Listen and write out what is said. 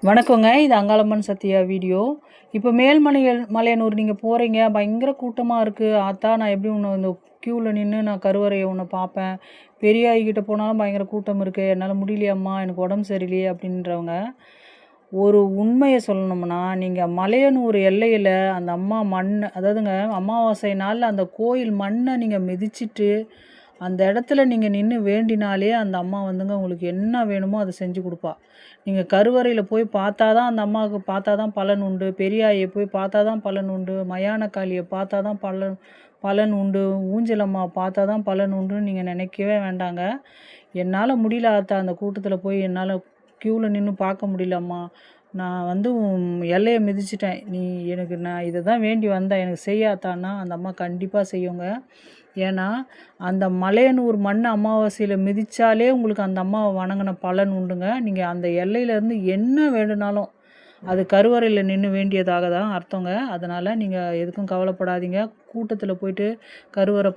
வணக்கங்க. இது அங்காளம்மன் சத்யா வீடியோ. இப்போ மலையனூர் நீங்க போறீங்க. பயங்கர கூட்டமா இருக்கு. ஆத்தா நான் எப்படி உன்ன இந்த கியூல நின்னு நான் கருவறைய உன்ன பார்ப்பேன். பெரியாயி கிட்ட போனாலும் பயங்கர கூட்டம் இருக்கு. என்னால முடியலையம்மா, எனக்கு உடம்பு சரியில்லையே அப்படின்றவங்க, ஒரு உண்மைய சொல்லணும்னா, நீங்க மலையனூர் எல்லையில அந்த அம்மா அதாவதுங்க அமாவாசை நாள்ல அந்த கோயில் மண்ண நீங்க மிதிச்சுட்டு, அந்த இடத்துல நீங்க நின்னு வேண்டினாலே அந்த அம்மா வந்துங்க உங்களுக்கு என்ன வேணுமோ அத செஞ்சு குடுப்பா. நீங்க கருவறையில போய் பார்த்தா தான் அந்த அம்மாவுக்கு பார்த்தா தான் பலன் உண்டு. பெரியாய போய் பார்த்தா தான் பலன் உண்டு. மயான காளிய பார்த்தா தான் பலன் பலன் உண்டு. ஊஞ்சலம்மா பார்த்தா தான் பலன் உண்டுன்னு நீங்க நினைக்கவே வேண்டாங்க. என்னால முடியல ஆத்தா, அந்த கூட்டத்தில போய் என்னால கியூல நின்னு பார்க்க முடியல அம்மா. நான் வந்து உன் எல்லைய மிதிச்சுட்டேன். நான் இத தான் வேண்டி வந்தேன். எனக்கு செய் ஆத்தான்னா, அந்த அம்மா கண்டிப்பா செய்யுங்க. ஏன்னா, அந்த மலையனூர் மண் அமாவாசையில மிதிச்சாலே உங்களுக்கு அந்த அம்மாவ வணங்குன பலன் உண்டுங்க. நீங்க அந்த எல்லையிலேருந்து என்ன வேண்டுனாலும், அது கருவறையில நின்னு வேண்டியதாக தான் அர்த்தங்க. அதனால நீங்க எதுக்கும் கவலைப்படாதீங்க. கூட்டத்தில போயிட்டு கருவற